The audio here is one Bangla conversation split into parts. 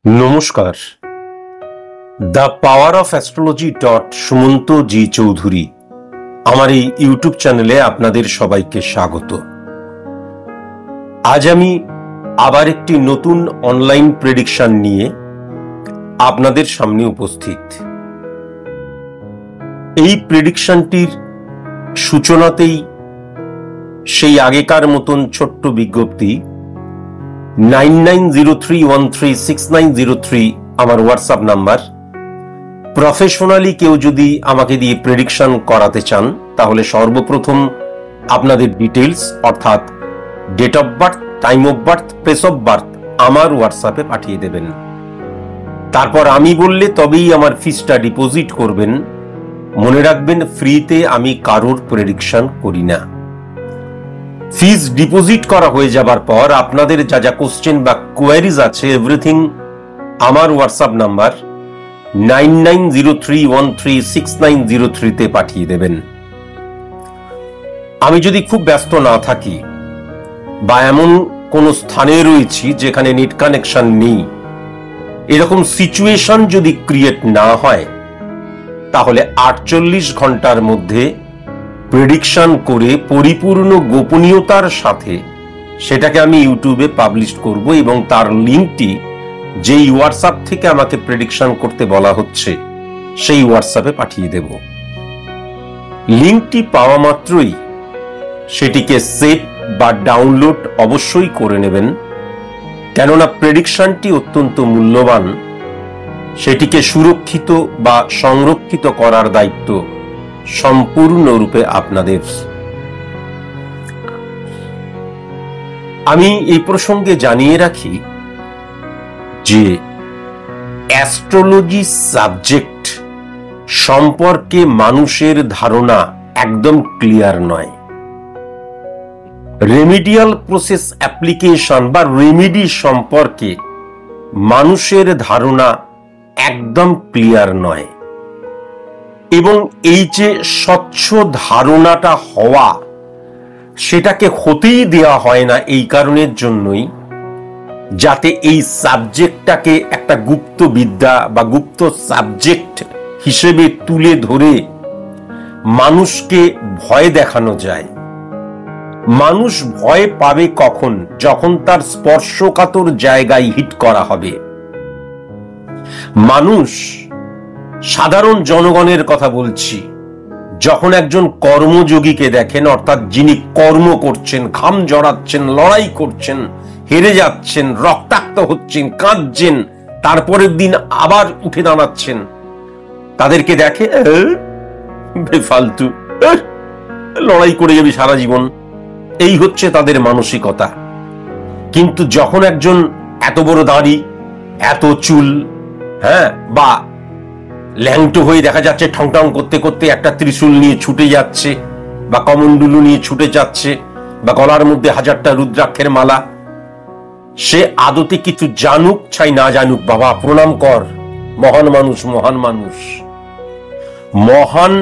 নমস্কার। The power of astrology Sumanta ji Chowdhury আমার এই ইউটিউব চ্যানেলে আপনাদের সবাইকে স্বাগত। আজ আমি আবার একটি নতুন অনলাইন প্রেডিকশন নিয়ে আপনাদের সামনে উপস্থিত। এই প্রেডিকশনটির সূচনাতেই সেই আগেকার মতন ছোট্ট বিজ্ঞপ্তি 9903136903 আমার হোয়াটসঅ্যাপ নাম্বার। প্রফেশনালি কেউ যদি আমাকে দিয়ে প্রেডিকশন করাতে চান তাহলে সর্বপ্রথম আপনাদের ডিটেলস অর্থাৎ date of birth, time of birth, place of birth আমার হোয়াটসঅ্যাপে পাঠিয়ে দেবেন। তারপর আমি বললে তবেই আমার ফিসটা ডিপোজিট করবেন। মনে রাখবেন, ফ্রিতে আমি কারোর প্রেডিকশন করি না। ফিস ডিপোজিট করা হয়ে যাবার পর আপনাদের যা যা কোশ্চেন বা কোয়ারিজ আছে এভরিথিং আমার হোয়াটসঅ্যাপ নাম্বার 9903136903 তে পাঠিয়ে দেবেন। আমি যদি খুব ব্যস্ত না থাকি বা এমন কোন স্থানে রয়েছি যেখানে নেট কানেকশন নেই, এরকম সিচুয়েশন যদি ক্রিয়েট না হয় তাহলে 48 ঘন্টার মধ্যে প্রেডিকশন করে পরিপূর্ণ গোপনীয়তার সাথে সেটাকে আমি ইউটিউবে পাবলিশ করব এবং তার লিঙ্কটি যেই হোয়াটসঅ্যাপ থেকে আমাকে প্রেডিকশন করতে বলা হচ্ছে সেই হোয়াটসঅ্যাপে পাঠিয়ে দেব। লিঙ্কটি পাওয়া মাত্রই সেটিকে সেভ বা ডাউনলোড অবশ্যই করে নেবেন, কেননা প্রেডিকশনটি অত্যন্ত মূল্যবান। সেটিকে সুরক্ষিত বা সংরক্ষিত করার দায়িত্ব সম্পূর্ণরূপে আপনাদের। আমি এই প্রসঙ্গে জানিয়ে রাখি যে অ্যাস্ট্রোলজি সাবজেক্ট সম্পর্কে মানুষের ধারণা একদম ক্লিয়ার নয়। রেমিডিয়াল প্রসেস অ্যাপ্লিকেশন বা রেমিডি সম্পর্কে মানুষের ধারণা একদম ক্লিয়ার নয়, এবং এই যে স্বচ্ছ ধারণাটা হওয়া সেটাকে হতেই দেওয়া হয় না এই কারণের জন্যই যাতে এই সাবজেক্টটাকে একটা গুপ্ত বিদ্যা বা গুপ্ত সাবজেক্ট হিসেবে তুলে ধরে মানুষকে ভয় দেখানো যায়। মানুষ ভয় পাবে কখন? যখন তার স্পর্শকাতর জায়গায় হিট করা হবে। মানুষ, সাধারণ জনগণের কথা বলছি, যখন একজন কর্মযোগীকে দেখেন, অর্থাৎ যিনি কর্ম করছেন, ঘাম জড়াচ্ছেন, লড়াই করছেন, হেরে যাচ্ছেন, রক্তাক্ত হচ্ছেন, কাঁদছেন, তারপরের দিন আবার উঠে দাঁড়াচ্ছেন, তাদেরকে দেখে বেফালতু, লড়াই করে যাবি সারা জীবন, এই হচ্ছে তাদের মানসিকতা। কিন্তু যখন একজন এত বড় দাড়ি, এত চুল, বা ল্যাংটো হয়ে দেখা যাচ্ছে ঠং ঠং করতে করতে একটা ত্রিশূল নিয়ে ছুটে যাচ্ছে বা কমণ্ডলু নিয়ে ছুটে যাচ্ছে বা গলার মধ্যে 1000টা রুদ্রাক্ষের মালা, সে আদতে কিছু জানুক চাই না জানুক, বাবা প্রণাম কর, মহান মানুষ, মহান মানুষ। মহান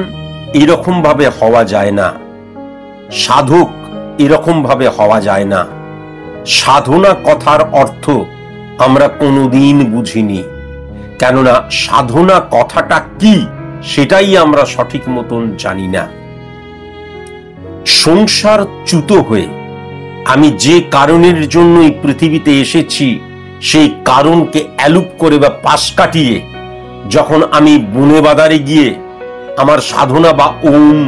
এরকম ভাবে হওয়া যায় না, সাধক এরকম ভাবে হওয়া যায় না। সাধনা কথার অর্থ আমরা কোনোদিন বুঝিনি, কেননা সাধনা কথাটা কি সেটাই আমরা সঠিক মতন জানি না। সংসার চ্যুত হয়ে আমি যে কারণের জন্য এই পৃথিবীতে এসেছি সেই কারণকে অ্যালুপ করে বা পাশ কাটিয়ে যখন আমি বনে বাদারে গিয়ে আমার সাধনা বা ওম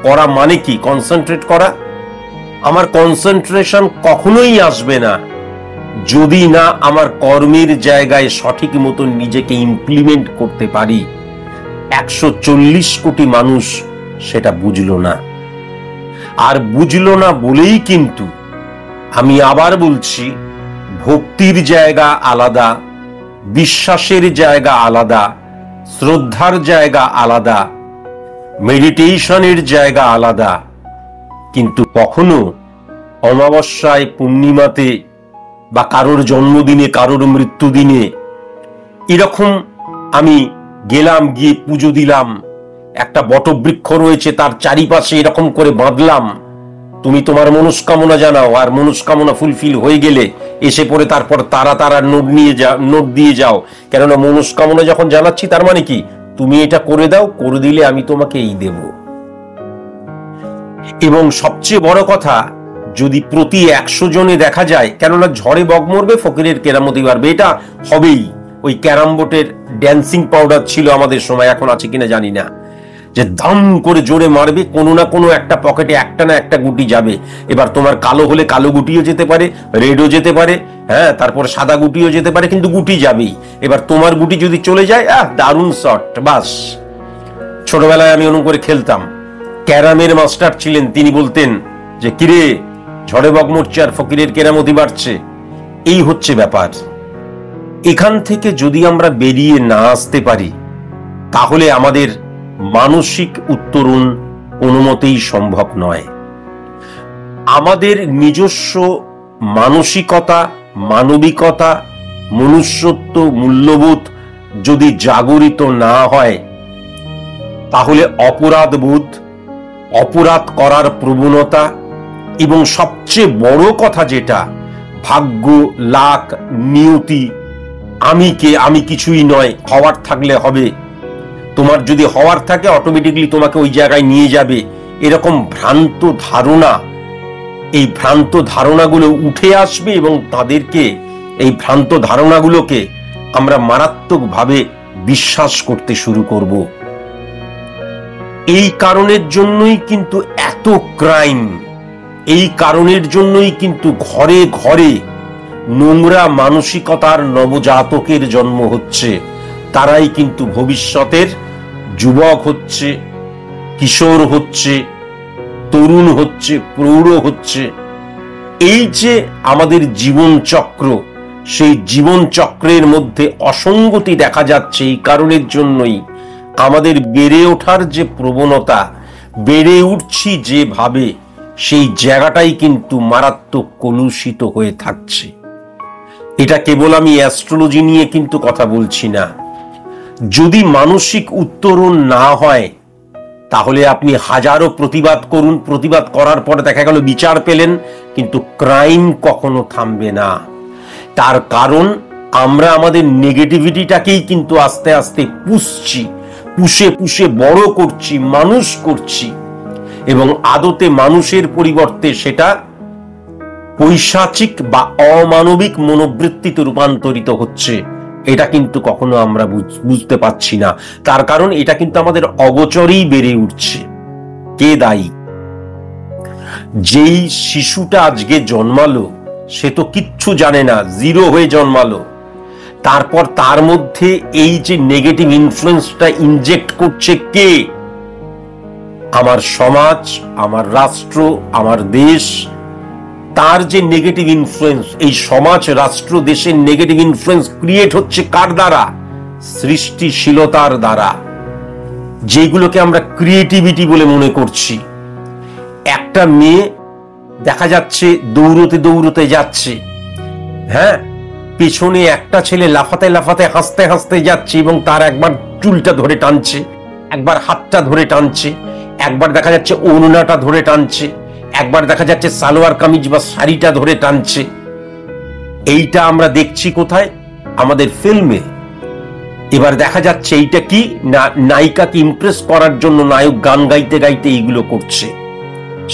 করা মানে কি? কনসেন্ট্রেট করা। আমার কনসেন্ট্রেশন কখনোই আসবে না যদি না আমার কর্মের জায়গায় সঠিক মতন নিজেকে ইমপ্লিমেন্ট করতে পারি। 140 কোটি মানুষ সেটা বুঝলো না, আর বুঝলো না বলেই কিন্তু আমি আবার বলছি, ভক্তির জায়গা আলাদা, বিশ্বাসের জায়গা আলাদা, শ্রদ্ধার জায়গা আলাদা, মেডিটেশনের জায়গা আলাদা। কিন্তু কখনো অমাবস্যায়, পূর্ণিমাতে বা কারোর জন্মদিনে, কারোর মৃত্যুদিনে এরকম আমি গেলাম, গিয়ে পুজো দিলাম, একটা বটবৃক্ষ রয়েছে তার চারিপাশে এরকম করে বাঁধলাম, তুমি তোমার মনস্কামনা জানাও, আর মনস্কামনা ফুলফিল হয়ে গেলে এসে পড়ে তারপর তারা নোট দিয়ে যাও। কেননা মনস্কামনা যখন জানাচ্ছি তার মানে কি, তুমি এটা করে দাও, করে দিলে আমি তোমাকে এই দেব। এবং সবচেয়ে বড় কথা, যদি প্রতি 100 জনে দেখা যায়, কেননা ঝড়ে বক মরবে ফকিরের কেরামতি বাড়বে, এটা হবেই। ওই ক্যারাম বোর্ডের ড্যান্সিং পাউডার ছিল আমাদের সময়, এখন আছে কিনা জানি না, যে দাম করে জোরে মারবে, কোনো না কোনো একটা পকেটে একটা না একটা গুটি যাবে। এবার তোমার কালো হলে কালো গুটিও যেতে পারে, রেডও যেতে পারে, হ্যাঁ, তারপর সাদা গুটিও যেতে পারে, কিন্তু গুটি যাবেই। এবার তোমার গুটি যদি চলে যায়, দারুণ শট, বাস। ছোটবেলায় আমি অনুমান করে খেলতাম, ক্যারামের মাস্টার ছিলেন, তিনি বলতেন যে কিরে ঝড়ে বক মরছে আর ফকিরের কেরামতি বাড়ছে। এই হচ্ছে ব্যাপার। এখান থেকে যদি আমরা বেরিয়ে না আসতে পারি, তাহলে আমাদের মানসিক উত্তরণ কোনো মতেই সম্ভব নয়। আমাদের নিজস্ব মানসিকতা, মানবিকতা, মনুষ্যত্ব, মূল্যবোধ যদি জাগরিত না হয়, তাহলে অপরাধবোধ, অপরাধ করার প্রবণতা এবং সবচেয়ে বড় কথা যেটা, ভাগ্য, লাক, নিয়তি, আমি কে, আমি কিছুই নয়, হওয়ার থাকলে হবে, তোমার যদি হওয়ার থাকে অটোমেটিকলি তোমাকে ওই জায়গায় নিয়ে যাবে, এরকম ভ্রান্ত ধারণা, এই ভ্রান্ত ধারণাগুলো উঠে আসবে এবং তাদেরকে, এই ভ্রান্ত ধারণাগুলোকে আমরা মারাত্মকভাবে বিশ্বাস করতে শুরু করব। এই কারণের জন্যই কিন্তু এত ক্রাইম, এই কারণের জন্যই কিন্তু ঘরে ঘরে নোংরা মানসিকতার নবজাতকের জন্ম হচ্ছে। তারাই কিন্তু ভবিষ্যতের যুবক হচ্ছে, কিশোর হচ্ছে, তরুণ হচ্ছে, প্রৌঢ় হচ্ছে। এই যে আমাদের জীবন চক্র, সেই জীবন চক্রের মধ্যে অসঙ্গতি দেখা যাচ্ছে। এই কারণের জন্যই আমাদের বেড়ে ওঠার যে প্রবণতা, বেড়ে উঠছি যেভাবে, সেই জায়গাটাই কিন্তু মারাত্মক কলুষিত হয়ে থাকছে। এটা কেবল আমি অ্যাস্ট্রোলজি নিয়ে কিন্তু কথা বলছি না। যদি মানসিক উত্তরণ না হয়, তাহলে আপনি হাজারো প্রতিবাদ করুন, প্রতিবাদ করার পরে দেখা গেল বিচার পেলেন, কিন্তু ক্রাইম কখনো থামবে না। তার কারণ আমরা আমাদের নেগেটিভিটিটাকেই কিন্তু আস্তে আস্তে পুষে পুষে বড় করছি, মানুষ করছি, এবং আদতে মানুষের পরিবর্তে সেটা পৈশাচিক বা অমানবিক মনোবৃত্তিতে রূপান্তরিত হচ্ছে। এটা কিন্তু কখনো আমরা বুঝতে পারছি না। তার কারণ এটা কিন্তু আমাদের অগোচরেই বেড়ে উঠছে। কে দায়ী? যেই শিশুটা আজকে জন্মালো, সে তো কিচ্ছু জানে না, জিরো হয়ে জন্মালো। তারপর তার মধ্যে এই যে নেগেটিভ ইনফ্লুয়েন্সটা ইনজেক্ট করছে কে? আমার সমাজ, আমার রাষ্ট্র, আমার দেশ। তার যে নেগেটিভ ইনফ্লুয়েন্স, এই সমাজ, রাষ্ট্র, দেশের নেগেটিভ ইনফ্লুয়েন্স ক্রিয়েট হচ্ছে কার দ্বারা? সৃষ্টিশীলতার দ্বারা, যেগুলোকে আমরা ক্রিয়েটিভিটি বলে মনে করছি। একটা মেয়ে দেখা যাচ্ছে দৌড়তে দৌড়তে যাচ্ছে, হ্যাঁ, পেছনে একটা ছেলে লাফাতে লাফাতে হাসতে হাসতে যাচ্ছে, এবং তার একবার চুলটা ধরে টানছে, একবার হাতটা ধরে টানছে, একবার দেখা যাচ্ছে ওড়নাটা ধরে টানছে, একবার দেখা যাচ্ছে সালোয়ার কামিজ বা শাড়িটা ধরে টানছে। এইটা আমরা দেখছি কোথায়? আমাদের ফিল্মে। এবার দেখা যাচ্ছে এইটা কি না, নায়িকাকে ইমপ্রেস করার জন্য নায়ক গান গাইতে গাইতে এইগুলো করছে,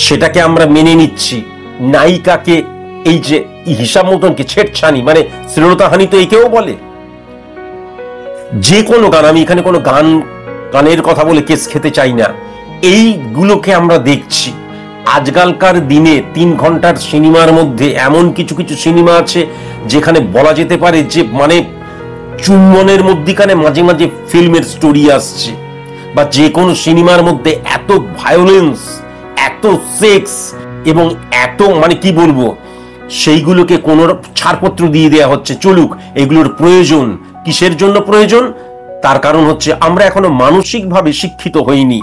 সেটাকে আমরা মেনে নিচ্ছি। নায়িকাকে এই যে হিসাব মতন কি ছেড়ছানি, মানে শ্লীলতাহানি তো একেও বলে। যে কোনো গান, আমি এখানে কোনো গানের কথা বলে কেস খেতে চাই না, এইগুলোকে আমরা দেখছি। আজকালকার দিনে 3 ঘন্টার সিনেমার মধ্যে এমন কিছু কিছু সিনেমা আছে যেখানে বলা যেতে পারে যে মানে চুম্বনের মধ্যিখানে মাঝে মাঝে ফিল্মের স্টোরি আসছে, বা যে কোনো সিনেমার মধ্যে এত ভায়োলেন্স, এত সেক্স এবং এত মানে কি বলবো, সেইগুলোকে কোনো ছাড়পত্র দিয়ে দেওয়া হচ্ছে, চলুক, এগুলোর প্রয়োজন। কিসের জন্য প্রয়োজন? তার কারণ হচ্ছে আমরা এখনো মানসিকভাবে শিক্ষিত হইনি।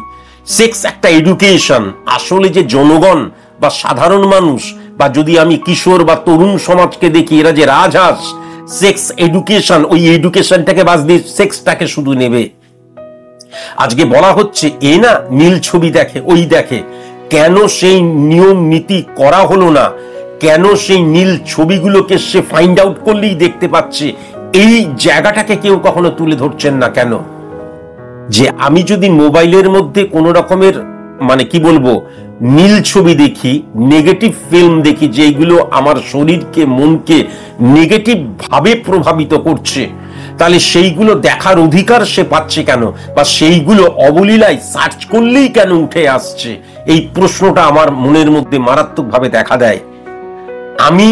সেক্স একটা এডুকেশন। আসলে যে জনগণ বা সাধারণ মানুষ, বা যদি আমি কিশোর বা তরুণ সমাজকে দেখি, এরা যে রাজহাঁস, সেক্স এডুকেশন, ওই এডুকেশনটাকে বাদ দিয়ে সেক্সটাকে শুধু নেবে। আজকে বলা হচ্ছে এ না নীল ছবি দেখে, ওই দেখে, কেন সেই নিয়ম নীতি করা হলো না, কেন সেই নীল ছবিগুলোকে সে ফাইন্ড আউট করলেই দেখতে পাচ্ছে, এই জায়গাটাকে কেউ কখনো তুলে ধরছেন না কেন? যে আমি যদি মোবাইলের মধ্যে কোনো রকমের মানে কি বলবো নীল ছবি দেখি, নেগেটিভ ফিল্ম দেখি, যেগুলো আমার শরীরকে মনকে নেগেটিভ ভাবে প্রভাবিত করছে, তাহলে সেইগুলো দেখার অধিকার সে পাচ্ছে কেন, বা সেইগুলো অবলীলায় সার্চ করলেই কেন উঠে আসছে? এই প্রশ্নটা আমার মনের মধ্যে মারাত্মকভাবে দেখা দেয়। আমি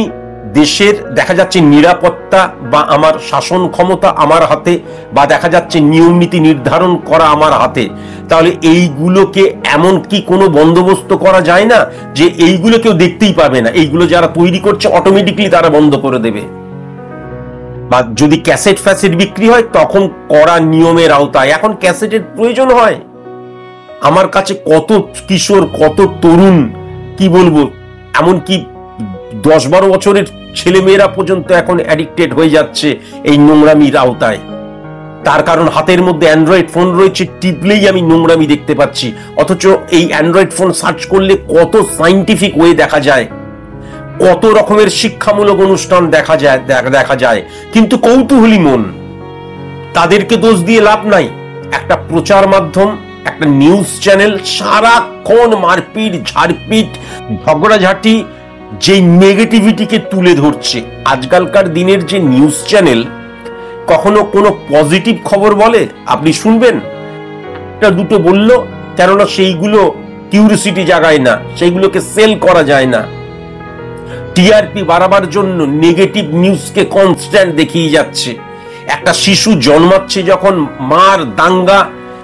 দেশের দেখা যাচ্ছে নিরাপত্তা বা আমার শাসন ক্ষমতা আমার হাতে, বা দেখা যাচ্ছে নিয়ম নীতি নির্ধারণ করা আমার হাতে, তাহলে এইগুলোকে এমন কি কোনো বন্দোবস্ত করা যায় না যে এইগুলো কেউ দেখতেই পাবে না, এইগুলো যারা তৈরি করছে অটোমেটিকলি তারা বন্ধ করে দেবে? বা যদি ক্যাসেট ফ্যাসেট বিক্রি হয় তখন করা নিয়মের আওতায়। এখন ক্যাসেটের প্রয়োজন হয়? আমার কাছে কত কিশোর, কত তরুণ, কি বলবো, এমনকি 10-12 বছরের ছেলে মেয়েরা পর্যন্ত এখন অ্যাডিক্টেড হয়ে যাচ্ছে এই নোংরামির আওতায়। তার কারণ হাতের মধ্যে অ্যান্ড্রয়েড ফোন রয়েছে, টিপলেই আমি নোংরামি দেখতে পাচ্ছি। অথচ এই অ্যান্ড্রয়েড ফোন সার্চ করলে কত সাইন্টিফিক ওয়ে দেখা যায়, কত রকমের শিক্ষামূলক অনুষ্ঠান দেখা যায়, কিন্তু কৌতূহলী মন, তাদেরকে দোষ দিয়ে লাভ নাই। একটা প্রচার মাধ্যম, একটা নিউজ চ্যানেল সারাক্ষণ মারপিট, ঝাড়পিট, ঝগড়াঝাটি, যে নেগেটিভিটিকে তুলে ধরছে। আজকালকার দিনের যে নিউজ চ্যানেল কখনো কোনো পজিটিভ খবর বলে? আপনি শুনবেন? একটা দুটো বললো, কেননা সেইগুলো কিউরিসিটি জাগায় না, সেইগুলোকে সেল করা যায় না। টিআরপি বাড়াবার জন্য নেগেটিভ নিউজকে কনস্ট্যান্ট দেখিয়ে যাচ্ছে। একটা শিশু জন্মাচ্ছে যখন, মার দাঙ্গা,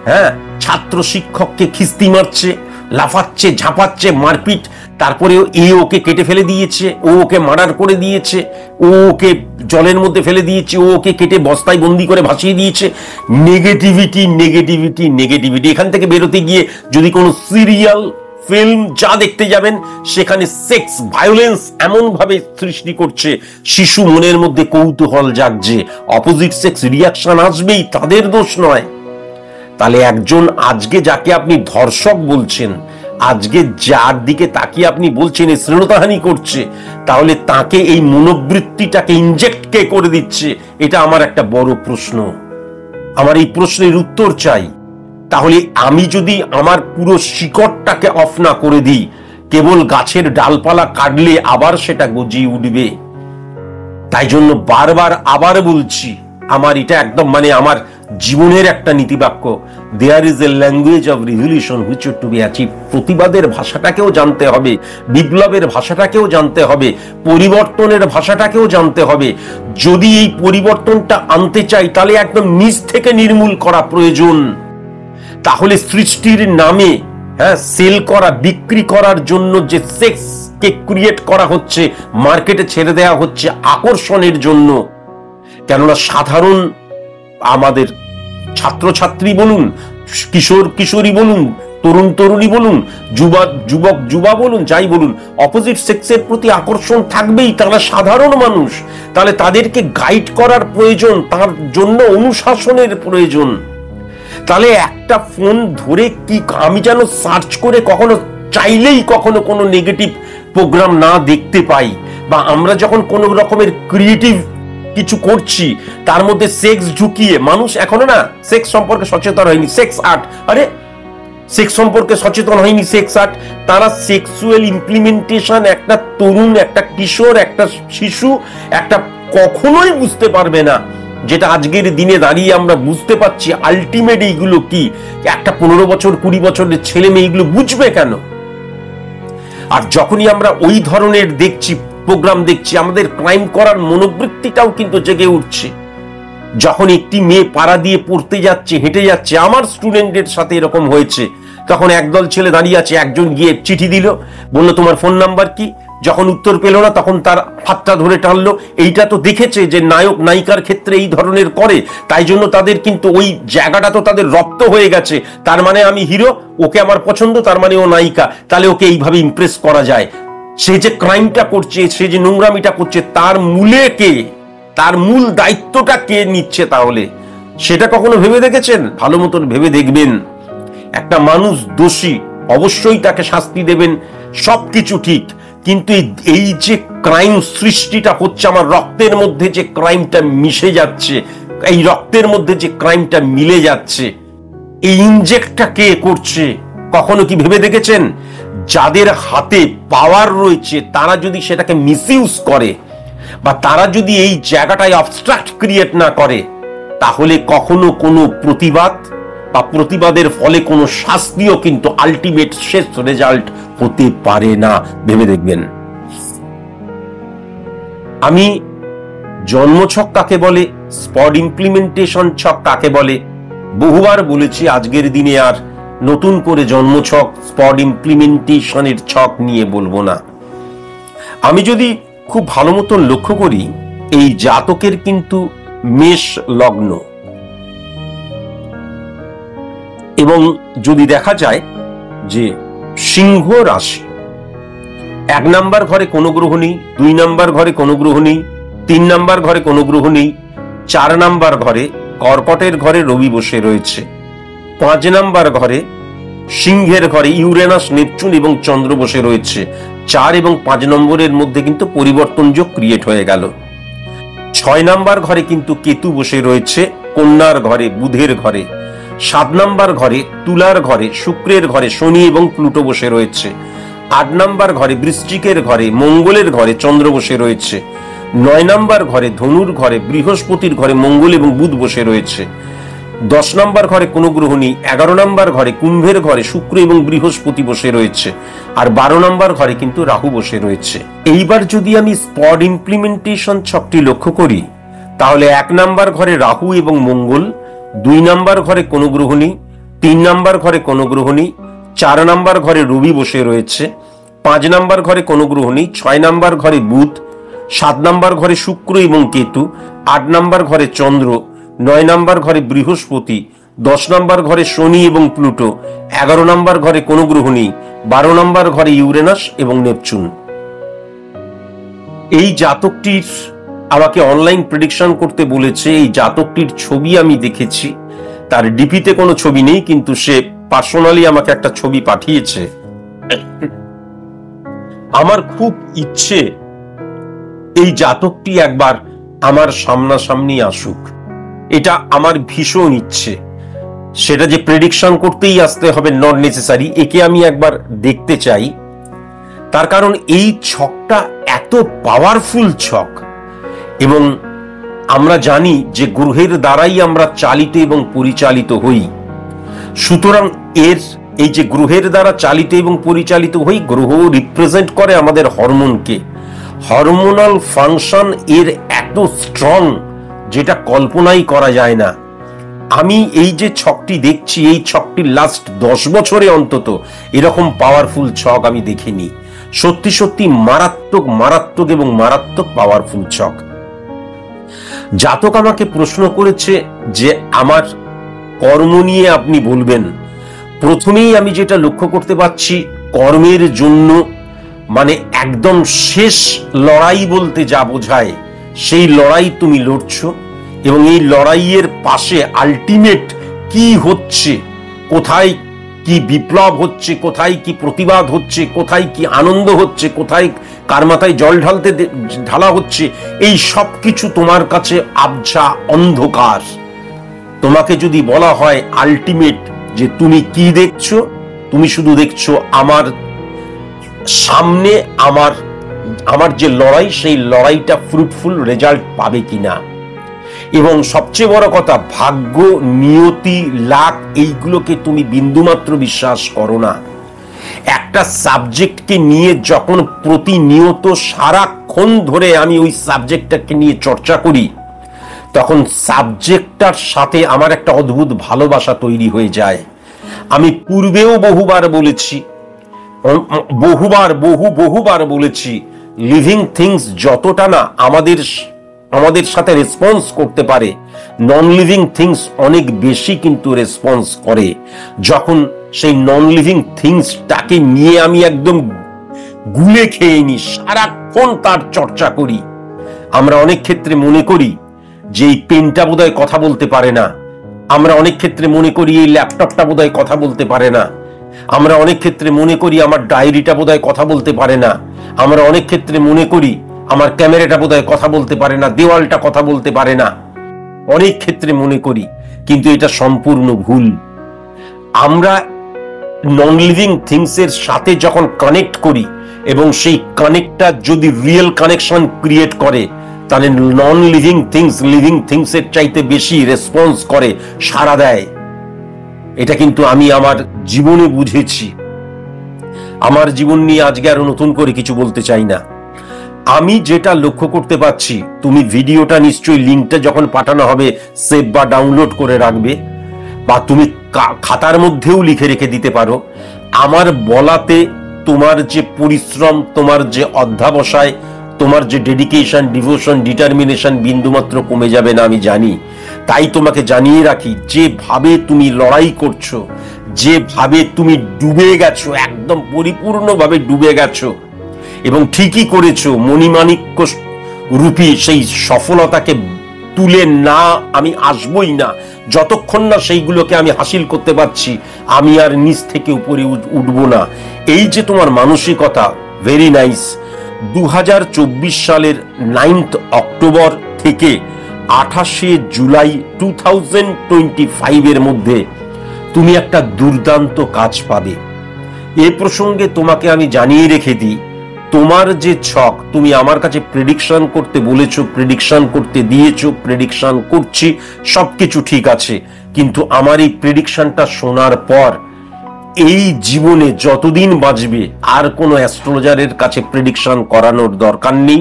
হ্যাঁ, ছাত্র শিক্ষককে খিস্তি মারছে, লাফাচ্ছে, ঝাঁপাচ্ছে, মারপিট, তারপরে ওকে কেটে ফেলে দিয়েছে, ওকে মার্ডার করে দিয়েছে, ওকে জলের মধ্যে ফেলে দিয়েছে, ওকে কেটে বস্তায় বন্দি করে ভাসিয়ে দিয়েছে। Negativity, negativity, negativity. এখান থেকে বেরোতে গিয়ে যদি কোনো সিরিয়াল, ফিল্ম যা দেখতে যাবেন, সেখানে সেক্স, ভায়োলেন্স এমন ভাবে সৃষ্টি করছে, শিশু মনের মধ্যে কৌতূহল জাগছে, অপোজিট সেক্স রিয়াকশন আসবেই, তাদের দোষ নয়। তাহলে একজন আজকে যাকে আপনি ধর্ষক বলছেন, আজকে যার দিকে তাকিয়ে আপনি বলছেন এই শ্লীলতাহানি করছে, তাহলে তাকে এই মনোবৃত্তিটাকে ইনজেক্ট কে করে দিচ্ছে? এটা আমার একটা বড় প্রশ্ন। আমার এই প্রশ্নের উত্তর চাই। তাহলে আমি যদি আমার পুরো শিকড়টাকে অফ না করে দিই, কেবল গাছের ডালপালা কাটলে আবার সেটা গজিয়ে উঠবে। তাই জন্য বারবার আবার বলছি, আমার এটা একদম মানে আমার জীবনের একটা নীতিবাক্য, there is a language of revolution which to be achieve. প্রতিবাদের ভাষাটাকেও জানতে হবে, বিপ্লবের ভাষাটাকেও জানতে হবে, পরিবর্তনের ভাষাটাকেও জানতে হবে। যদি এই পরিবর্তনটা আনতে চাই, তাহলে একদম নিজ থেকে নির্মূল করা প্রয়োজন। তাহলে সৃষ্টির নামে, হ্যাঁ, সেল করা, বিক্রি করার জন্য যে সেক্স কে ক্রিয়েট করা হচ্ছে, মার্কেটে ছেড়ে দেওয়া হচ্ছে আকর্ষণের জন্য। কেননা সাধারণ আমাদের ছাত্রছাত্রী বলুন, কিশোর কিশোরী বলুন, তরুণ তরুণী বলুন, যুবক যুবা বলুন, যাই বলুন, অপোজিট সেক্সের প্রতি আকর্ষণ থাকবেই। তারা সাধারণ মানুষ, তাহলে তাদেরকে গাইড করার প্রয়োজন, তার জন্য অনুশাসনের প্রয়োজন। তাহলে একটা ফোন ধরে কি আমি যেন সার্চ করে কখনো চাইলেই কখনো কোনো নেগেটিভ প্রোগ্রাম না দেখতে পাই, বা আমরা যখন কোনো রকমের ক্রিয়েটিভ কিছু করছি তার মধ্যে সেক্স ঢুকিয়ে, মানুষ এখনো না সেক্স সম্পর্কে সচেতন হয়নি। সেক্স আর্ট, আরে সেক্স সম্পর্কে সচেতন হয়নি, সেক্স আর্ট। তারা সেক্সুয়াল ইমপ্লিমেন্টেশন একটা তরুণ, একটা কিশোর, একটা শিশু একটা কখনোই বুঝতে পারবে না, যেটা আজকের দিনে দাঁড়িয়ে আমরা বুঝতে পারছি। আলটিমেট এইগুলো কি একটা 15 বছর 20 বছরের ছেলে মেয়ে এগুলো বুঝবে কেন? আর যখনই আমরা ওই ধরনের দেখছি, প্রোগ্রাম দেখছি, আমাদের ক্রাইম করার মনোবৃত্তিটাও কিন্তু জেগে উঠছে। যখন একটি মেয়ে পাড়া দিয়ে পড়তে যাচ্ছে, হেঁটে যাচ্ছে, আমার স্টুডেন্টের সাথে এরকম হয়েছে, তখন একদল ছেলে দাঁড়িয়ে আছে, একজন গিয়ে চিঠি দিল, বললো তোমার ফোন নাম্বার কি? যখন উত্তর পেল না, তখন তার হাতটা ধরে টানলো। এইটা তো দেখেছে যে নায়ক নায়িকার ক্ষেত্রে এই ধরনের করে, তাই জন্য তাদের কিন্তু ওই জায়গাটা তো তাদের রপ্ত হয়ে গেছে। তার মানে আমি হিরো, ওকে আমার পছন্দ, তার মানে ও নায়িকা, তাহলে ওকে এইভাবে ইমপ্রেস করা যায়। সে যে ক্রাইমটা করছে, সে যে নোংরামিটা করছে, তার মূলে কে, তার মূল দায়িত্বটা কে নিচ্ছে? তাহলে সেটা কখনো ভেবে দেখেছেন? ভালো মতন ভেবে দেখবেন। একটা মানুষ দোষী, অবশ্যই তাকে শাস্তি দেবেন, সবকিছু ঠিক, কিন্তু এই যে ক্রাইম সৃষ্টিটা হচ্ছে, আমার রক্তের মধ্যে যে ক্রাইমটা মিশে যাচ্ছে, এই রক্তের মধ্যে যে ক্রাইমটা মিলে যাচ্ছে, এই ইনজেক্টটা কে করছে? কখনো কি ভেবে দেখেছেন? যাদের হাতে পাওয়ার রয়েছে তারা যদি সেটাকে মিসইউজ করে, বা তারা যদি এই জায়গাটায় অবস্ট্রাক্ট ক্রিয়েট না করে, তাহলে কখনো কোনো প্রতিবাদ বা প্রতিবাদের ফলে কোনো শাস্তিও কিন্তু আলটিমেট শেষ রেজাল্ট হতে পারে না। ভেবে দেখবেন। আমি জন্মছক কাকে বলে, স্পট ইমপ্লিমেন্টেশন ছক কাকে বলে, বহুবার বলেছি। আজকের দিনে আর নতুন করে জন্মছক, স্পট ইমপ্লিমেন্টেশনের ছক নিয়ে বলবো না। আমি যদি খুব ভালো মতন লক্ষ্য করি, এই জাতকের কিন্তু মেষ লগ্ন, এবং যদি দেখা যায় যে সিংহ রাশি, 1 নাম্বার ঘরে কোনো গ্রহ নেই, 2 নাম্বার ঘরে কোনো গ্রহ নেই, 3 নাম্বার ঘরে কোনো গ্রহ নেই, 4 নাম্বার ঘরে কর্কটের ঘরে রবি বসে রয়েছে, 5 নাম্বার ঘরে সিংহের ঘরে ইউরেনাস, নেপচুন এবং চন্দ্র বসে রয়েছে। 4 এবং 5 নম্বরের মধ্যে কিন্তু পরিবর্তন যোগ ক্রিয়েট হয়ে গেল। 6 নাম্বার ঘরে কিন্তু কেতু বসে রয়েছে, কন্যার ঘরে, বুধের ঘরে। 7 নাম্বার ঘরে তুলার ঘরে, শুক্রের ঘরে শনি এবং প্লুটো বসে রয়েছে। 8 নাম্বার ঘরে বৃশ্চিকের ঘরে, মঙ্গলের ঘরে চন্দ্র বসে রয়েছে। 9 নাম্বার ঘরে ধনুর ঘরে, বৃহস্পতির ঘরে মঙ্গল এবং বুধ বসে রয়েছে। 10 নাম্বার ঘরে কোনো গ্রহ নেই। 11 নাম্বার ঘরে কুম্ভের ঘরে শুক্র এবং বৃহস্পতি বসে রয়েছে। আর 12 নাম্বার ঘরে কিন্তু রাহু বসে রয়েছে। এইবার যদি আমি স্পট ইমপ্লিমেন্টেশন ছকটি লক্ষ্য করি, তাহলে 1 নাম্বার ঘরে রাহু এবং মঙ্গল, 2 নাম্বার ঘরে কোনো গ্রহ নেই, 3 নাম্বার ঘরে কোনো গ্রহ নেই, 4 নাম্বার ঘরে রবি বসে রয়েছে, 5 নাম্বার ঘরে কোনো গ্রহ নেই, 6 নাম্বার ঘরে বুধ, 7 নাম্বার ঘরে শুক্র এবং কেতু, 8 নাম্বার ঘরে চন্দ্র, 9 নাম্বার ঘরে বৃহস্পতি, 10 নাম্বার ঘরে শনি এবং প্লুটো, 11 নাম্বার ঘরে কোনো গ্রহ নেই, 12 নাম্বার ঘরে ইউরেনাস এবং নেপচুন। এই জাতকটির আমাকে অনলাইন প্রেডিকশন করতে বলেছে। এই জাতকটির ছবি আমি দেখেছি, তার ডিপিতে কোনো ছবি নেই, কিন্তু সে পার্সোনালি আমাকে একটা ছবি পাঠিয়েছে। আমার খুব ইচ্ছে এই জাতকটি একবার আমার সামনাসামনি আসুক, এটা আমার ভীষণ ইচ্ছে। সেটা যে প্রেডিকশন করতেই আসতে হবে নট নেসেসারি, একে আমি একবার দেখতে চাই। তার কারণ এই ছকটা এত পাওয়ারফুল ছক, এবং আমরা জানি যে গ্রহের দ্বারাই আমরা চালিত এবং পরিচালিত হই। সুতরাং এই যে গ্রহের দ্বারা চালিত এবং পরিচালিত হই, গ্রহ রিপ্রেজেন্ট করে আমাদের হরমোনকে। হরমোনাল ফাংশন এর এত স্ট্রং, যেটা কল্পনাই করা যায় না। আমি এই যে ছকটি দেখছি, এই ছকটি লাস্ট 10 বছরে অন্তত এরকম পাওয়ারফুল ছক আমি দেখিনি। সত্যি সত্যি মারাত্মক মারাত্মক এবং মারাত্মক পাওয়ারফুল ছক। জাতক আমাকে প্রশ্ন করেছে যে আমার কর্ম নিয়ে আপনি বলবেন। প্রথমেই আমি যেটা লক্ষ্য করতে পারছি, কর্মের জন্য মানে একদম শেষ লড়াই বলতে যা বোঝায়, সেই লড়াই তুমি লড়ছো, এবং এই লড়াইয়ের পাশে আলটিমেট কি হচ্ছে, কোথায় কি বিপ্লব হচ্ছে, কোথায় কি প্রতিবাদ হচ্ছে, কোথায় কি আনন্দ হচ্ছে, কোথায় কার মাথায় জল ঢালা হচ্ছে, এই সব কিছু তোমার কাছে আবছা অন্ধকার। তোমাকে যদি বলা হয় আলটিমেট যে তুমি কি দেখছো, তুমি শুধু দেখছো আমার সামনে আমার যে লড়াই, সেই লড়াইটা ফ্রুটফুল রেজাল্ট পাবে কিনা। এবং সবচেয়ে বড় কথা, ভাগ্য, নিয়তি, লাক, এইগুলোকে তুমি বিন্দুমাত্র বিশ্বাস করো না। একটা সাবজেক্টকে নিয়ে যখন প্রতিনিয়ত সারাক্ষণ ধরে আমি ওই সাবজেক্টটাকে নিয়ে চর্চা করি, তখন সাবজেক্টটার সাথে আমার একটা অদ্ভুত ভালোবাসা তৈরি হয়ে যায়। আমি পূর্বেও বহুবার বলেছি, বহুবার বলেছি, লিভিং থিংস যতটা না আমাদের সাথে রেসপন্স করতে পারে, নন লিভিং থিংস অনেক বেশি কিন্তু রেসপন্স করে। যখন সেই নন লিভিং থিংসটাকে নিয়ে আমি একদম গুলে খেয়ে নি, সারাক্ষণ তার চর্চা করি। আমরা অনেক ক্ষেত্রে মনে করি যে এই পেনটা বোধহয় কথা বলতে পারে না, আমরা অনেক ক্ষেত্রে মনে করি এই ল্যাপটপটা বোধহয় কথা বলতে পারে না, আমরা অনেক ক্ষেত্রে মনে করি আমার ডায়েরিটা বোধহয় কথা বলতে পারে না, আমরা অনেক ক্ষেত্রে মনে করি আমার ক্যামেরাটা বোধহয় কথা বলতে পারে না, দেওয়ালটা কথা বলতে পারে না, অনেক ক্ষেত্রে মনে করি, কিন্তু এটা সম্পূর্ণ ভুল। আমরা নন লিভিং থিংস এর সাথে যখন কানেক্ট করি এবং সেই কানেক্টটা যদি রিয়েল কানেকশন ক্রিয়েট করে, তাহলে নন লিভিং থিংস এর চাইতে বেশি রেসপন্স করে, সাড়া দেয়। এটা কিন্তু আমি আমার জীবনে বুঝেছি। আমার জীবন নিয়ে আজকে আরো নতুন করে কিছু বলতে চাই না। আমি যেটা লক্ষ্য করতে পারছি, তুমি ভিডিওটা নিশ্চয়ই লিঙ্কটা যখন পাঠানো হবে সেভ বা ডাউনলোড করে রাখবে, বা তুমি খাতার মধ্যেও লিখে রেখে দিতে পারো। আমার বলাতে তোমার যে পরিশ্রম, তোমার যে অধ্যাবসায়, তোমার যে ডেডিকেশন, ডিভোশন, ডিটারমিনেশন বিন্দুমাত্র কমে যাবে না, আমি জানি। তাই তোমাকে জানিয়ে রাখি, যেভাবে তুমি লড়াই করছো, যেভাবে তুমি ডুবে গেছো, একদম পরিপূর্ণভাবে ডুবে গেছো, এবং ঠিকই করেছো, মণিমাণিক্য রূপী সেই সফলতাকে তুলে না আমি আসবই না যতক্ষণ না সেইগুলোকে আমি হাসিল করতে পারছি, আমি আর নিচ থেকে উপরে উঠবো না। এই যে তোমার মানসিকতা, ভেরি নাইস। 2024 সালের 9 অক্টোবর থেকে 28 জুলাই 2025 এর মধ্যে তুমি একটা দুর্দান্ত কাজ পাবে। এ প্রসঙ্গে তোমাকে আমি জানিয়ে রেখে দিই, তোমার যে ছক, তুমি আমার কাছে প্রেডিকশন করতে বলেছো, প্রেডিকশন করতে দিয়েছো, প্রেডিকশন করছি, সবকিছু ঠিক আছে, কিন্তু আমার এই প্রেডিকশনটা শোনার পর এই জীবনে যতদিন বাঁচবে আর কোনো অ্যাস্ট্রোলজারের কাছে প্রেডিকশন করানোর দরকার নেই।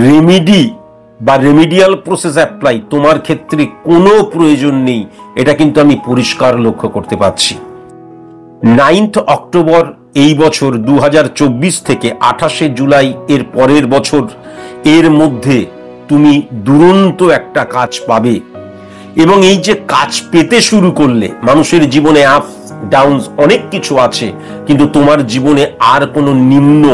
রেমিডি বা রেমিডিয়াল প্রসেস অ্যাপ্লাই তোমার ক্ষেত্রে কোনো প্রয়োজন নেই, এটা কিন্তু আমি পরিষ্কার লক্ষ্য করতে পারছি। 9 অক্টোবর এই বছর 2024 থেকে 28 জুলাই এর পরের বছর, এর মধ্যে তুমি দুরন্ত একটা কাজ পাবে। এবং এই যে কাজ পেতে শুরু করলে, মানুষের জীবনে আপ ডাউন অনেক কিছু আছে, কিন্তু তোমার জীবনে আর কোনো নিম্ন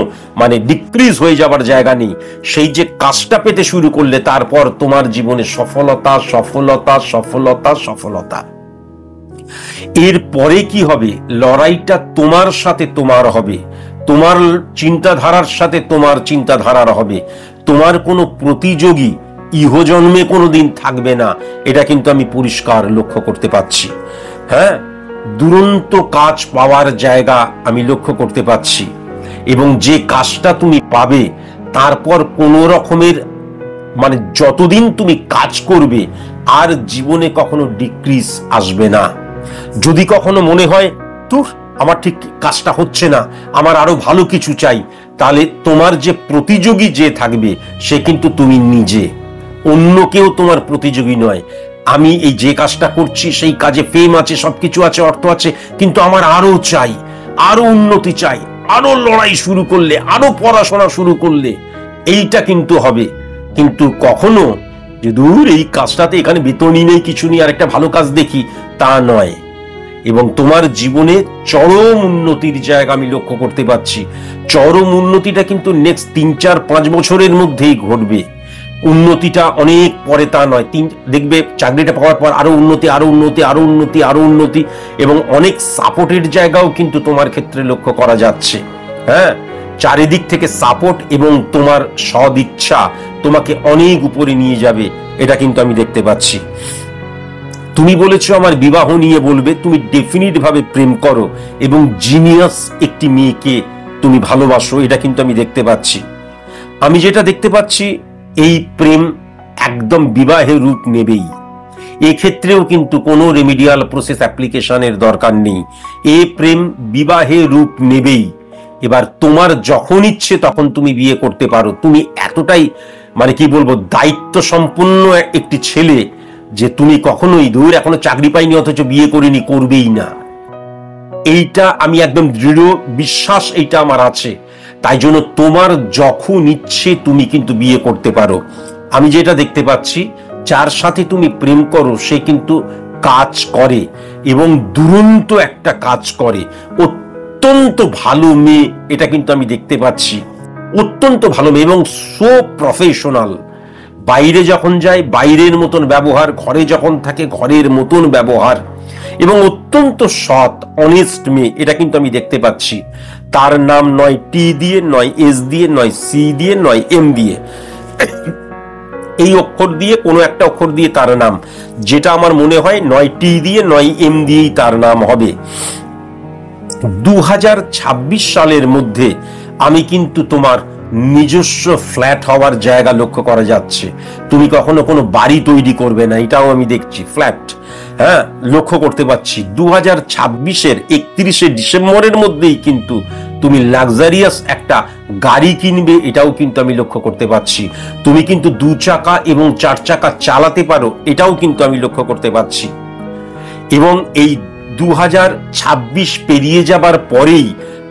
মানে ডিক্রিজ হয়ে যাবার জায়গা নেই। সেই যে কাজটা পেতে শুরু করলে, তারপর তোমার জীবনে সফলতা, সফলতা, সফলতা, সফলতা। এরপরে কি হবে? লড়াইটা তোমার সাথে তোমার হবে, তোমার চিন্তাধারার সাথে তোমার চিন্তাধারার হবে। তোমার কোনো প্রতিযোগী ইহজন্মে কোনোদিন থাকবে না, এটা কিন্তু আমি পরিষ্কার লক্ষ্য করতে পারছি। হ্যাঁ, দুরন্ত কাজ পাওয়ার জায়গা আমি লক্ষ্য করতে পারছি, এবং যে কাজটা তুমি পাবে তারপর কোনো রকমের মানে যতদিন তুমি কাজ করবে আর জীবনে কখনো ডিক্রিজ আসবে না। যদি কখনো মনে হয় তুই আমার ঠিক কাজটা হচ্ছে না, আমার আরো ভালো কিছু চাই, তাহলে তোমার যে প্রতিযোগী যে থাকবে সে কিন্তু তুমি নিজে, অন্য কেউ তোমার প্রতিযোগী নয়। আমি এই যে কাজটা করছি সেই কাজে ফেম আছে, সবকিছু আছে, অর্থ আছে, কিন্তু আমার আরো চাই, আরো উন্নতি চাই, আরো লড়াই শুরু করলে, আরো পড়াশোনা শুরু করলে এইটা কিন্তু হবে। কিন্তু কখনো যে দূর এই কাজটাতে এখানে বেতনই নেই, কিছু নেই, আর একটা ভালো কাজ দেখি, তা নয়। এবং তোমার জীবনে চরম উন্নতির জায়গা আমি লক্ষ্য করতে পারছি। চরম উন্নতিটা কিন্তু নেক্সট 3-4-5 বছরের মধ্যেই ঘটবে। উন্নতিটা অনেক পরে তা নয়, দেখবে চাকরিটা পাওয়ার পর আরো উন্নতি, আরো উন্নতি, আরো উন্নতি, আরো উন্নতি, এবং অনেক সাপোর্টের জায়গাও কিন্তু তোমার ক্ষেত্রে লক্ষ্য করা যাচ্ছে। হ্যাঁ, চারিদিক থেকে সাপোর্ট এবং তোমার সদিচ্ছা তোমাকে অনেক উপরে নিয়ে যাবে, এটা কিন্তু আমি দেখতে পাচ্ছি। তুমি বলেছো আমার বিবাহ নিয়ে বলবে, তুমি ডেফিনিট ভাবে প্রেম করো এবং জিনিয়াস একটি মেয়েকে তুমি ভালোবাসো, এটা কিন্তু আমি দেখতে পাচ্ছি। আমি যেটা দেখতে পাচ্ছি, এই প্রেম একদম বিবাহের রূপ নেবেই। এক্ষেত্রেও কিন্তু কোনো রেমিডিয়াল প্রসেস অ্যাপ্লিকেশনের দরকার নেই, এ প্রেম বিবাহের রূপ নেবেই। এবার তোমার যখন ইচ্ছে তখন তুমি বিয়ে করতে পারো। তুমি এতটাই মানে কি বলবো, দায়িত্ব সম্পন্ন একটি ছেলে যে তুমি কখনোই দূর এখনো চাকরি পাইনি অথচ বিয়ে করিনি, করবেই না। এইটা আমি একদম দৃঢ় বিশ্বাস, এইটা আমার আছে। তাই জন্য তোমার যখন ইচ্ছে তুমি কিন্তু বিয়ে করতে পারো। আমি যেটা দেখতে পাচ্ছি, যার সাথে তুমি প্রেম করো সে কিন্তু কাজ করে এবং দুরন্ত একটা কাজ করে, অত্যন্ত ভালো মেয়ে, এটা কিন্তু আমি দেখতে পাচ্ছি। অত্যন্ত ভালো মেয়ে এবং সো প্রফেশনাল। বাইরে যখন যায় বাইরের মতন ব্যবহার, ঘরে যখন থাকে ঘরের মতন ব্যবহার, এবং অত্যন্ত সৎ অনেস্ট মেয়ে, এটা কিন্তু আমি দেখতে পাচ্ছি। তার নাম নয় টি দিয়ে, নয় এস দিয়ে, নয় সি দিয়ে, নয় এম দিয়ে, এই অক্ষর দিয়ে কোনো একটা অক্ষর দিয়ে তার নাম, যেটা আমার মনে হয় নয় টি দিয়ে নয় এম দিয়েই তার নাম হবে। 2026 সালের মধ্যে আমি কিন্তু তোমার নিজস্ব ফ্ল্যাট হওয়ার জায়গা লক্ষ্য করা যাচ্ছে। তুমি কখনো কোনো বাড়ি তৈরি করবে না, এটাও আমি দেখছি, ফ্ল্যাট, হ্যাঁ, লক্ষ্য করতে পারছি। 2026-এর 31শে ডিসেম্বরের মধ্যেই কিন্তু তুমি লাক্সারিয়াস একটা গাড়ি কিনবে, এটাও কিন্তু আমি লক্ষ্য করতে পারছি। তুমি কিন্তু 2 চাকা এবং 4 চাকা চালাতে পারো, এটাও কিন্তু আমি লক্ষ্য করতে পারছি। এবং এই 2026 পেরিয়ে যাবার পরেই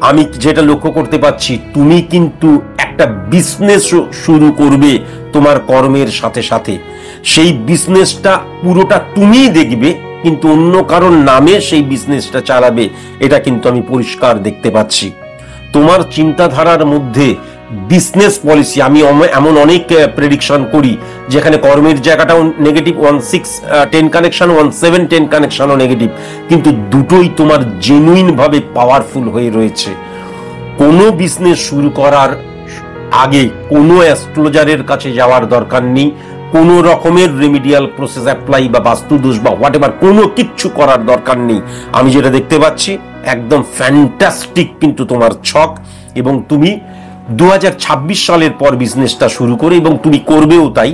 আমি যেটা লক্ষ্য করতে পারছি, তুমি কিন্তু একটা বিজনেস শুরু করবে তোমার কর্মের সাথে সাথে। সেই বিজনেসটা পুরোটা তুমিই দেখবে, কিন্তু অন্য কারোর নামে সেই বিজনেসটা চালাবে, এটা কিন্তু আমি পরিষ্কার দেখতে পাচ্ছি। তোমার চিন্তাধারার মধ্যে বিজনেস পলিসি, আমি এমন অনেক প্রেডিকশন করি যেখানে কর্মের জায়গাটাও নেগেটিভ, 16-10 কানেকশন, 17-10 কানেকশনও নেগেটিভ, কিন্তু দুটোই তোমার জেনুইন ভাবে পাওয়ারফুল হয়ে রয়েছে। কোনো বিজনেস শুরু করার আগে কোনো অ্যাস্ট্রোলজারের কাছে যাওয়ার দরকার নেই, কোনো রকমের রেমিডিয়াল প্রসেস অ্যাপ্লাই বা বাস্তুদোষ বা হোয়াট এভার কোনো কিচ্ছু করার দরকার নেই। আমি যেটা দেখতে পাচ্ছি একদম ফ্যান্টাস্টিক কিন্তু তোমার ছক, এবং তুমি 2026 সালের পর বিজনেসটা শুরু করে, এবং তুমি করবেও তাই,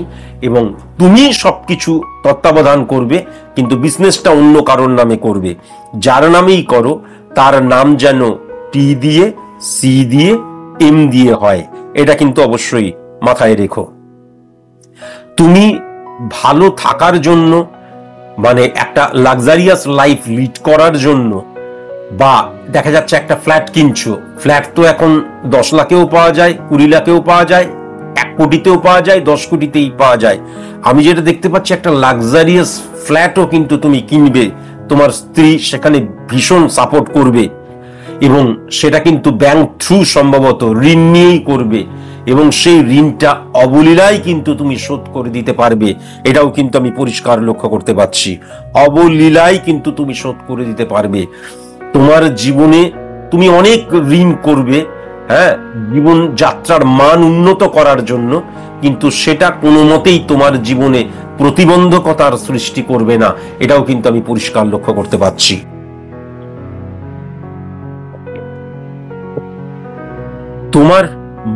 এবং তুমি সবকিছু তত্ত্বাবধান করবে, কিন্তু বিজনেসটা অন্য কারোর নামে করবে। যার নামেই করো তার নাম যেন টি দিয়ে, সি দিয়ে, এম দিয়ে হয়, এটা কিন্তু অবশ্যই মাথায় রেখো। তুমি ভালো থাকার জন্য, মানে একটা লাক্সারিয়াস লাইফ লিড করার জন্য, বা দেখা যাচ্ছে একটা ফ্ল্যাট কিনছো, ফ্ল্যাট তো এখন 10 লাখেও পাওয়া যায়, 20 লাখেও পাওয়া যায়, 1 কোটিতেও পাওয়া যায়, 10 কোটিতেই পাওয়া যায়। আমি যেটা দেখতে পাচ্ছি একটা লাক্সারিয়াস ফ্ল্যাটও কিন্তু তুমি কিনবে, তোমার স্ত্রী সেখানে ভীষণ সাপোর্ট করবে, এবং সেটা কিন্তু ব্যাংক থ্রু সম্ভবত ঋণ নিয়েই করবে, এবং সেই ঋণটা অবলীলায় কিন্তু তুমি শোধ করে দিতে পারবে, এটাও কিন্তু আমি পরিষ্কার লক্ষ্য করতে পারছি। অবলীলায় কিন্তু তুমি শোধ করে দিতে পারবে। তোমার জীবনে তুমি অনেক ঋণ করবে, হ্যাঁ, জীবন যাত্রার মান উন্নত করার জন্য, কিন্তু সেটা কোনো মতেই তোমার জীবনে প্রতিবন্ধকতার সৃষ্টি করবে না, এটাও কিন্তু আমি পরিষ্কার লক্ষ্য করতে পারছি। তোমার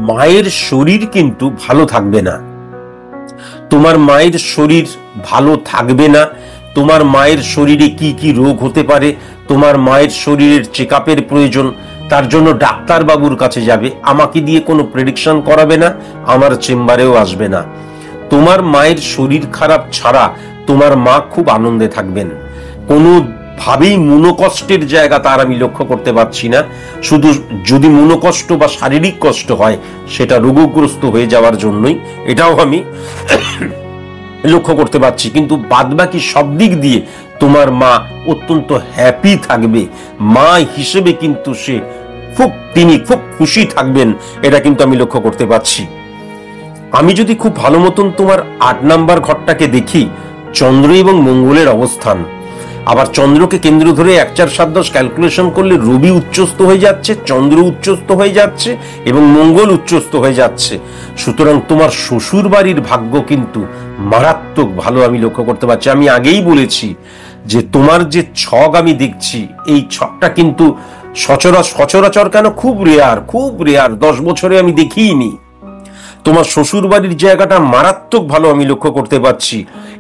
মায়ের শরীর কিন্তু ভালো থাকবে না, তোমার মায়ের শরীর ভালো থাকবে না। তোমার মায়ের শরীরে কি কি রোগ হতে পারে, তোমার মায়ের শরীরের চেকআপের প্রয়োজন, তার জন্য ডাক্তার বাবুর কাছে যাবে, আমাকে দিয়ে কোনো প্রেডিকশন করাবে না, আমার চেম্বারেও আসবে না। তোমার মায়ের শরীর খারাপ ছাড়া তোমার মা খুব আনন্দে থাকবেন, কোনো ভাবেই মনোকষ্টের জায়গা তার আমি লক্ষ্য করতে পারছি না। শুধু যদি মনোকষ্ট বা শারীরিক কষ্ট হয় সেটা রোগগ্রস্ত হয়ে যাওয়ার জন্যই, এটাও আমি লক্ষ্য করতে পারছি, কিন্তু বাদবাকি সব দিক দিয়ে তোমার মা অত্যন্ত হ্যাপি থাকবে। মা হিসেবে কিন্তু তিনি খুব খুশি থাকবেন, এটা কিন্তু আমি লক্ষ্য করতে পারছি। আমি যদি খুব ভালো মতন তোমার 8 নাম্বার ঘরটাকে দেখি, চন্দ্র এবং মঙ্গলের অবস্থান, আবার চন্দ্রকে কেন্দ্র ধরে 1 4 7 10 ক্যালকুলেশন করলে রবি উচ্চস্থ হয়ে যাচ্ছে, চন্দ্র উচ্চস্থ হয়ে যাচ্ছে এবং মঙ্গল উচ্চস্থ হয়ে যাচ্ছে। সুতরাং তোমার শ্বশুর বাড়ির ভাগ্য কিন্তু মারাত্মক ভালো আমি লক্ষ্য করতে পারছি। আমি আগেই বলেছি যে তোমার যে ছক আমি দেখছি, এই ছকটা কিন্তু সচরাচর কেন খুব রেয়ার, 10 বছরে আমি দেখিনি। তোমার শ্বশুর বাড়ির জায়গাটা মারাত্মক ভালো আমি লক্ষ্য করতে পারছি,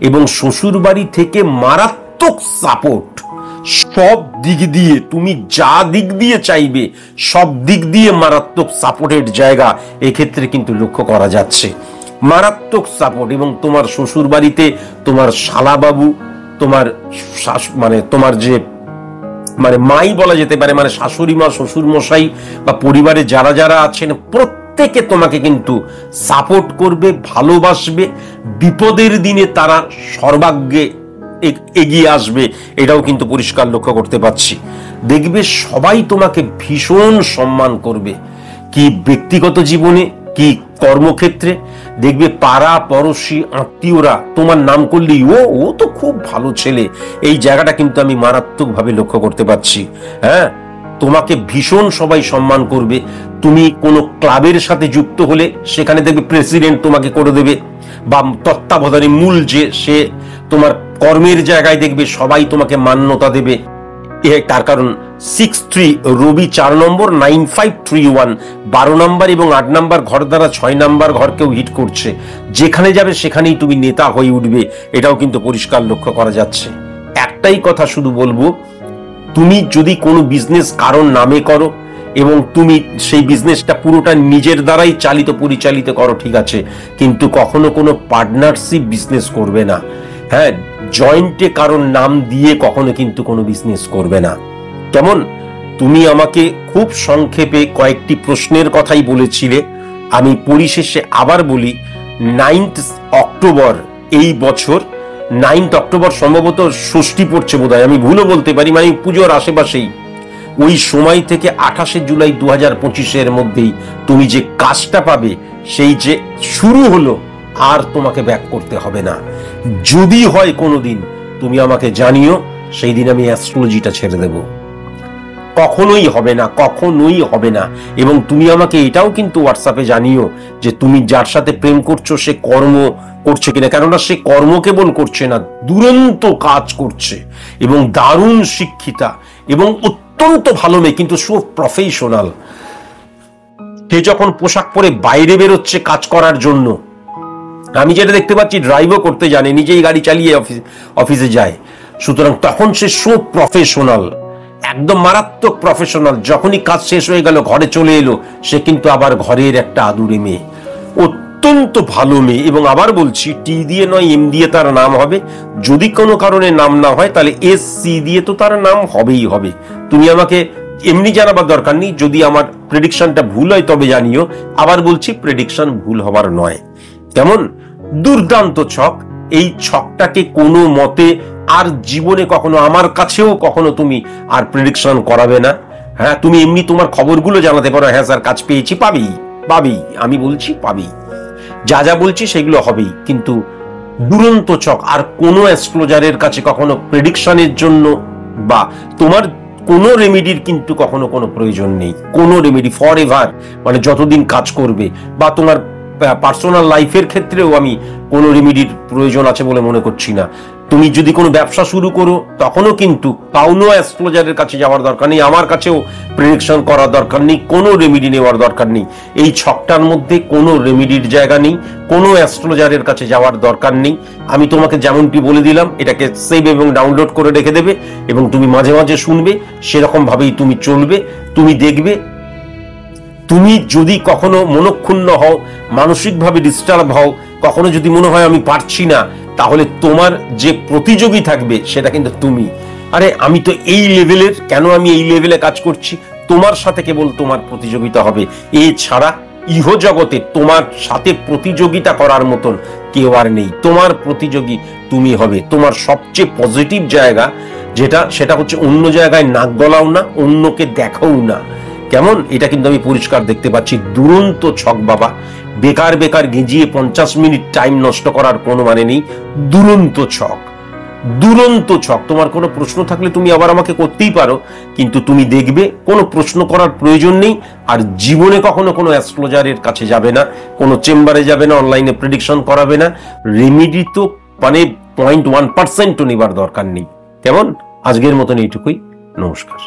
এবং শ্বশুর বাড়ি থেকে মারাত্মক সাপোর্ট, সব দিক দিয়ে তুমি যা দিক দিয়ে চাইবে সব দিক দিয়ে মারাত্মক সাপোর্টের জায়গা এক্ষেত্রে কিন্তু লক্ষ্য করা যাচ্ছে, মারাত্মক সাপোর্ট। এবং তোমার শ্বশুর বাড়িতে তোমার শালাবাবু, তোমার তোমার যে মাই বলা যেতে পারে, শাশুড়ি মা, শ্বশুর মশাই বা পরিবারে যারা যারা আছেন প্রত্যেকে তোমাকে কিন্তু সাপোর্ট করবে, ভালোবাসবে, বিপদের দিনে তারা সর্বাগ্রে এগিয়ে আসবে, এটাও কিন্তু পরিষ্কার লক্ষ্য করতে পারছি। দেখবে সবাই তোমাকে ভীষণ সম্মান করবে, কি ব্যক্তিগত জীবনে কি কর্মক্ষেত্রে দেখবে পাড়া পড়শি আত্মীয়রা তোমার নাম করলেই ও তো খুব ভালো ছেলে, এই জায়গাটা কিন্তু আমি মারাত্মকভাবে লক্ষ্য করতে পারছি। হ্যাঁ, তোমাকে ভীষণ সবাই সম্মান করবে। তুমি কোনো ক্লাবের সাথে যুক্ত হলে সেখানে দেখবে প্রেসিডেন্ট তোমাকে করে দেবে, বা তত্ত্বাবধানে মূল যে সে তোমার কর্মের জায়গায় দেখবে সবাই তোমাকে মান্যতা দেবে। তার কারণ 6-3 রবি 4 নম্বর, 9-5-3-1 12 নম্বর এবং 8 নম্বর ঘর দ্বারা 6 নম্বর ঘরকেও হিট করছে। যেখানে যাবে সেখানেই তুমি নেতা হয়ে উঠবে, এটাও কিন্তু পরিষ্কার লক্ষ্য করা যাচ্ছে। একটাই কথা শুধু বলবো, তুমি যদি কোনো বিজনেস কারোর নামে করো এবং তুমি সেই বিজনেসটা পুরোটা নিজের দ্বারাই চালিত পরিচালিত করো, ঠিক আছে, কিন্তু কখনো কোনো পার্টনারশিপ বিজনেস করবে না। হ্যাঁ, জয়েন্টে কারোর নাম দিয়ে কখনো কিন্তু কোনো বিজনেস করবে না। কেমন? তুমি আমাকে খুব সংক্ষেপে কয়েকটি প্রশ্নের কথাই বলেছিলে, আমি পরিশেষে আবার বলি, 9 অক্টোবর এই বছর, 9 অক্টোবর সম্ভবত ষষ্ঠী পড়ছে বোধহয়, আমি ভুলও বলতে পারি, মানে পুজোর আশেপাশেই, ওই সময় থেকে 28শে জুলাই 2025-এর মধ্যেই তুমি যে কাজটা পাবে, সেই যে শুরু হলো, আর তোমাকে ব্যাক করতে হবে না। যদি হয় কোনোদিন তুমি আমাকে জানিও, সেই দিন আমি অ্যাস্ট্রোলজিটা ছেড়ে দেব। কখনোই হবে না, কখনোই হবে না। এবং তুমি আমাকে এটাও কিন্তু হোয়াটসঅ্যাপে জানিও যে তুমি যার সাথে প্রেম করছো সে কর্ম করছে কিনা, কেননা সে কর্ম কেবল করছে না, দুরন্ত কাজ করছে এবং দারুণ শিক্ষিতা এবং অত্যন্ত ভালো মেয়ে, কিন্তু সো প্রফেশনাল। সে যখন পোশাক পরে বাইরে বেরোচ্ছে কাজ করার জন্য, আমি যেটা দেখতে পাচ্ছি ড্রাইভও করতে জানে, নিজেই গাড়ি চালিয়ে অফিসে যায়, সুতরাং তখন সে সো প্রফেশনাল, একদম মারাত্মক প্রফেশনাল। যখনই কাজ শেষ হয়ে গেল ঘরে চলে এলো, সে কিন্তু আবার ঘরের একটা আদুরে মেয়ে, অত্যন্ত ভালো মেয়ে। এবং আবার বলছি, টি দিয়ে নয় এম দিয়ে তার নাম হবে। যদি কোনো কারণে নাম না হয় তাহলে SC দিয়ে তো তার নাম হবেই হবে। তুমি আমাকে এমনি জানাবার দরকার নেই, যদি আমার প্রেডিকশনটা ভুল হয় তবে জানিও। আবার বলছি, প্রেডিকশন ভুল হবার নয়। কেমন? দুর্দান্ত ছক। এই ছকটাকে কোনো মতে আর জীবনে কখনো আমার কাছেও কখনো তুমি আর প্রেডিকশন করাবে না। হ্যাঁ, তুমি এমনি তোমার খবরগুলো জানাতে পারো, হ্যাঁ স্যার কাজ পেয়েছি, পাবেই, আমি বলছি পাবেই, যা যা বলছি সেগুলো হবেই। কিন্তু দুরন্ত ছক, আর কোনো অ্যাস্ট্রোলজারের কাছে কখনো প্রেডিকশনের জন্য বা তোমার কোনো রেমেডির কিন্তু কখনো কোনো প্রয়োজন নেই। কোনো রেমেডি ফর এভার, মানে যতদিন কাজ করবে, বা তোমার পার্সোনাল লাইফের ক্ষেত্রেও আমি কোনো রেমেডির প্রয়োজন আছে বলে মনে করছি না। তুমি যদি কোনো ব্যবসা শুরু করো তখনও কিন্তু কাউনো অ্যাস্ট্রোলজারের কাছে যাওয়ার দরকার নেই, আমার কাছেও প্রেডিকশন করার দরকার নেই, কোনো রেমেডি নেওয়ার দরকার নেই। এই ছকটার মধ্যে কোনো রেমেডির জায়গা নেই, কোনো অ্যাস্ট্রোলজারের কাছে যাওয়ার দরকার নেই। আমি তোমাকে যেমনটি বলে দিলাম, এটাকে সেভ এবং ডাউনলোড করে রেখে দেবে এবং তুমি মাঝে মাঝে শুনবে, সেরকম ভাবেই তুমি চলবে। তুমি দেখবে, তুমি যদি কখনো মনক্ষুণ্ণ হও, মানসিকভাবে ডিস্টার্ব হও, কখনো যদি মনে হয় আমি পারছি না, তাহলে তোমার যে প্রতিযোগী থাকবে সেটা কিন্তু তুমি। আরে আমি তো এই লেভেলের, কেন আমি এই লেভেলে কাজ করছি, তোমার সাথে কেবল তোমার প্রতিযোগিতা হবে। এছাড়া ইহ জগতে তোমার সাথে প্রতিযোগিতা করার মতন কেউ আর নেই। তোমার প্রতিযোগী তুমি হবে। তোমার সবচেয়ে পজিটিভ জায়গা যেটা, সেটা হচ্ছে অন্য জায়গায় নাক গলাও না, অন্যকে দেখাও না। কেমন? এটা কিন্তু আমি পরিষ্কার দেখতে পাচ্ছি। দুরন্ত ছক বাবা, বেকার বেকার গেঁজিয়ে 50 মিনিট টাইম নষ্ট করার কোনো মানে নেই। দুরন্ত ছক, দুরন্ত ছক। তোমার কোনো প্রশ্ন থাকলে তুমি আবার আমাকে করতেই পারো, কিন্তু তুমি দেখবে কোনো প্রশ্ন করার প্রয়োজন নেই। আর জীবনে কখনো কোনো অ্যাস্ট্রোলজারের কাছে যাবে না, কোনো চেম্বারে যাবে না, অনলাইনে প্রেডিকশন করাবে না। রেমেডি তো মানে 0.1% নেবার দরকার নেই। কেমন? আজকের মতন এইটুকুই। নমস্কার।